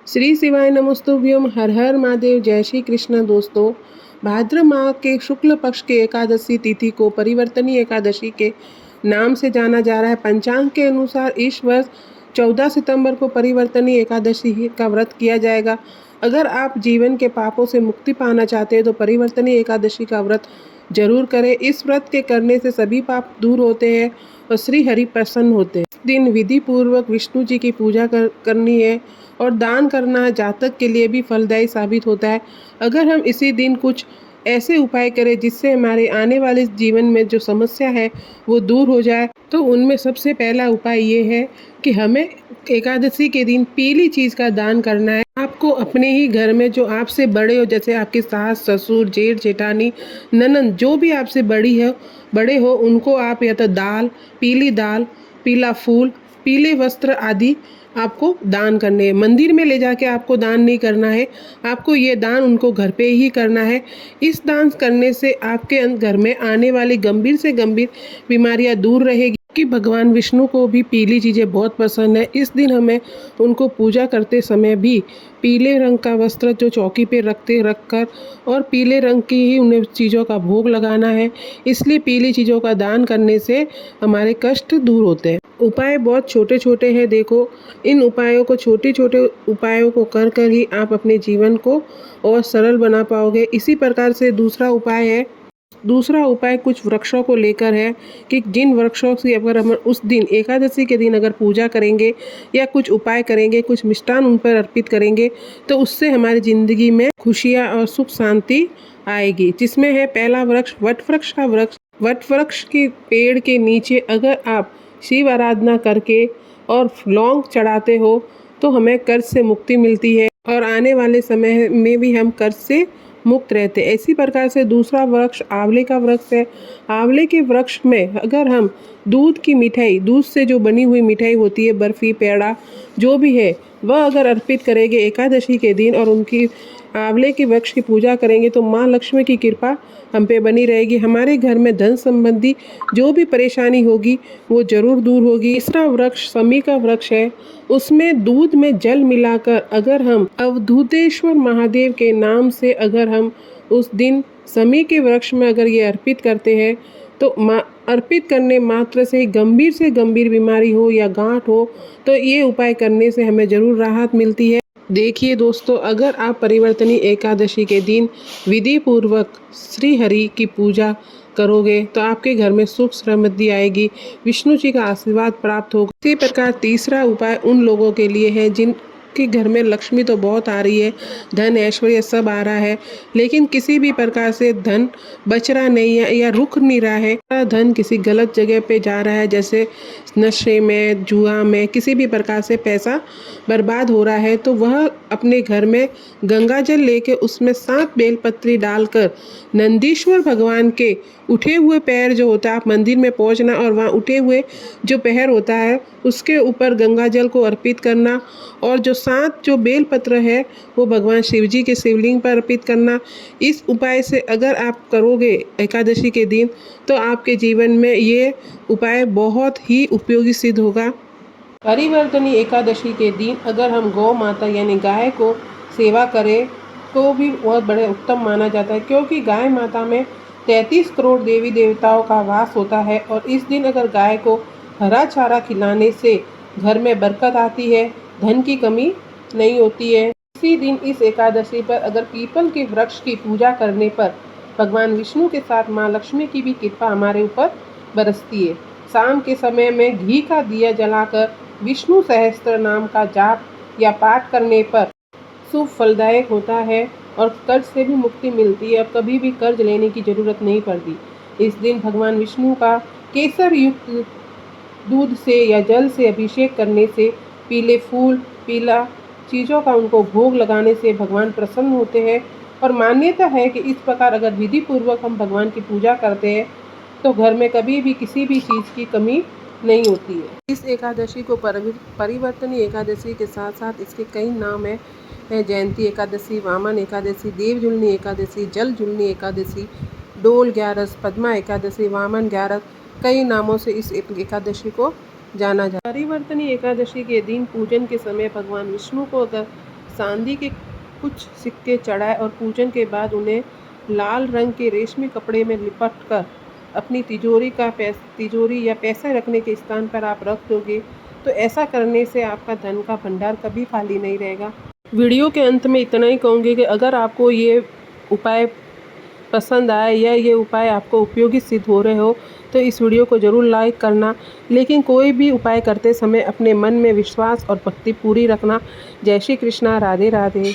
श्री शिवाय नमस्तुभ्यम। हर हर महादेव। जय श्री कृष्ण। दोस्तों, भाद्र माह के शुक्ल पक्ष के एकादशी तिथि को परिवर्तनीय एकादशी के नाम से जाना जा रहा है। पंचांग के अनुसार इस वर्ष 14 सितंबर को परिवर्तनीय एकादशी का व्रत किया जाएगा। अगर आप जीवन के पापों से मुक्ति पाना चाहते हैं तो परिवर्तनीय एकादशी का व्रत जरूर करें। इस व्रत के करने से सभी पाप दूर होते हैं और श्री हरि प्रसन्न होते हैं। इस दिन विधि पूर्वक विष्णु जी की पूजा करनी है और दान करना जातक के लिए भी फलदायी साबित होता है। अगर हम इसी दिन कुछ ऐसे उपाय करें जिससे हमारे आने वाले जीवन में जो समस्या है वो दूर हो जाए, तो उनमें सबसे पहला उपाय ये है कि हमें एकादशी के दिन पीली चीज़ का दान करना है। आपको अपने ही घर में जो आपसे बड़े हो, जैसे आपके सास ससुर जेठ जेठानी ननंद, जो भी आपसे बड़े हो, उनको आप या तो दाल, पीली दाल, पीला फूल, पीले वस्त्र आदि आपको दान करने हैं। मंदिर में ले जाके आपको दान नहीं करना है, आपको ये दान उनको घर पे ही करना है। इस दान करने से आपके घर में आने वाली गंभीर से गंभीर बीमारियां दूर रहेगी। कि भगवान विष्णु को भी पीली चीज़ें बहुत पसंद है। इस दिन हमें उनको पूजा करते समय भी पीले रंग का वस्त्र जो चौकी पे रखकर और पीले रंग की ही उन्हें चीज़ों का भोग लगाना है। इसलिए पीली चीज़ों का दान करने से हमारे कष्ट दूर होते हैं। उपाय बहुत छोटे छोटे हैं। देखो, इन उपायों को छोटे छोटे उपायों को कर कर ही आप अपने जीवन को और सरल बना पाओगे। इसी प्रकार से दूसरा उपाय कुछ वृक्षों को लेकर है कि जिन वृक्षों से अगर हम उस दिन एकादशी के दिन अगर पूजा करेंगे या कुछ उपाय करेंगे, कुछ मिष्ठान उन पर अर्पित करेंगे, तो उससे हमारी ज़िंदगी में खुशियाँ और सुख शांति आएगी। जिसमें है पहला वृक्ष वट वृक्ष का वृक्ष। वट वृक्ष के पेड़ के नीचे अगर आप शिव आराधना करके और लौंग चढ़ाते हो तो हमें कर्ज से मुक्ति मिलती है और आने वाले समय में भी हम कर्ज से मुक्त रहते हैं। इसी प्रकार से दूसरा वृक्ष आंवले का वृक्ष है। आंवले के वृक्ष में अगर हम दूध की मिठाई, दूध से जो बनी हुई मिठाई होती है, बर्फी पेड़ा जो भी है, वह अगर अर्पित करेंगे एकादशी के दिन और उनकी आंवले के वृक्ष की पूजा करेंगे तो माँ लक्ष्मी की कृपा हम पे बनी रहेगी। हमारे घर में धन संबंधी जो भी परेशानी होगी वो जरूर दूर होगी। तीसरा वृक्ष समी का वृक्ष है। उसमें दूध में जल मिलाकर अगर हम अवधूतेश्वर महादेव के नाम से अगर हम उस दिन समी के वृक्ष में अगर ये अर्पित करते हैं तो अर्पित करने मात्र से गंभीर से गंभीर बीमारी हो या गांठ हो तो ये उपाय करने से हमें जरूर राहत मिलती है। देखिए दोस्तों, अगर आप परिवर्तनीय एकादशी के दिन विधि पूर्वक श्री हरि की पूजा करोगे तो आपके घर में सुख समृद्धि आएगी, विष्णु जी का आशीर्वाद प्राप्त होगा। इसी प्रकार तीसरा उपाय उन लोगों के लिए है जिनके घर में लक्ष्मी तो बहुत आ रही है, धन ऐश्वर्य सब आ रहा है, लेकिन किसी भी प्रकार से धन बच रहा नहीं है या रुक नहीं रहा है। धन किसी गलत जगह पे जा रहा है, जैसे नशे में, जुआ में, किसी भी प्रकार से पैसा बर्बाद हो रहा है, तो वह अपने घर में गंगा जल लेके उसमें 7 बेलपत्री डालकर नंदीश्वर भगवान के उठे हुए पैर जो होता है, आप मंदिर में पहुंचना और वहाँ उठे हुए जो पैर होता है उसके ऊपर गंगा जल को अर्पित करना और जो 7 जो बेलपत्र है वो भगवान शिव जी के शिवलिंग पर अर्पित करना। इस उपाय से अगर आप करोगे एकादशी के दिन तो आपके जीवन में ये उपाय बहुत ही उपयोगी सिद्ध होगा। परिवर्तनीय एकादशी के दिन अगर हम गौ माता यानी गाय को सेवा करें तो भी बहुत बड़े उत्तम माना जाता है, क्योंकि गाय माता में 33 करोड़ देवी देवताओं का वास होता है और इस दिन अगर गाय को हरा चारा खिलाने से घर में बरकत आती है, धन की कमी नहीं होती है। इसी दिन इस एकादशी पर अगर पीपल के वृक्ष की पूजा करने पर भगवान विष्णु के साथ माँ लक्ष्मी की भी कृपा हमारे ऊपर बरसती है। शाम के समय में घी का दिया जलाकर विष्णु सहस्त्र नाम का जाप या पाठ करने पर शुभ फलदायक होता है और कर्ज से भी मुक्ति मिलती है और कभी भी कर्ज लेने की जरूरत नहीं पड़ती। इस दिन भगवान विष्णु का केसर युक्त दूध से या जल से अभिषेक करने से, पीले फूल, पीला चीज़ों का उनको भोग लगाने से भगवान प्रसन्न होते हैं और मान्यता है कि इस प्रकार अगर विधि पूर्वक हम भगवान की पूजा करते हैं तो घर में कभी भी किसी भी चीज़ की कमी नहीं होती है। इस एकादशी को परिवर्तनीय एकादशी के साथ साथ इसके कई नाम हैं। जयंती एकादशी, वामन एकादशी, देव जुलनी एकादशी, जल जुलनी एकादशी, डोल ग्यारस, पद्मा एकादशी, वामन ग्यारस, कई नामों से इस एकादशी को जाना जाता है। परिवर्तनीय एकादशी के दिन पूजन के समय भगवान विष्णु को अगर चांदी के कुछ सिक्के चढ़ाए और पूजन के बाद उन्हें लाल रंग के रेशमी कपड़े में लिपट कर अपनी तिजोरी या पैसा रखने के स्थान पर आप रख दोगे तो ऐसा करने से आपका धन का भंडार कभी खाली नहीं रहेगा। वीडियो के अंत में इतना ही कहूँगी कि अगर आपको ये उपाय पसंद आए या ये उपाय आपको उपयोगी सिद्ध हो रहे हो तो इस वीडियो को ज़रूर लाइक करना। लेकिन कोई भी उपाय करते समय अपने मन में विश्वास और भक्ति पूरी रखना। जय श्री कृष्णा, राधे राधे।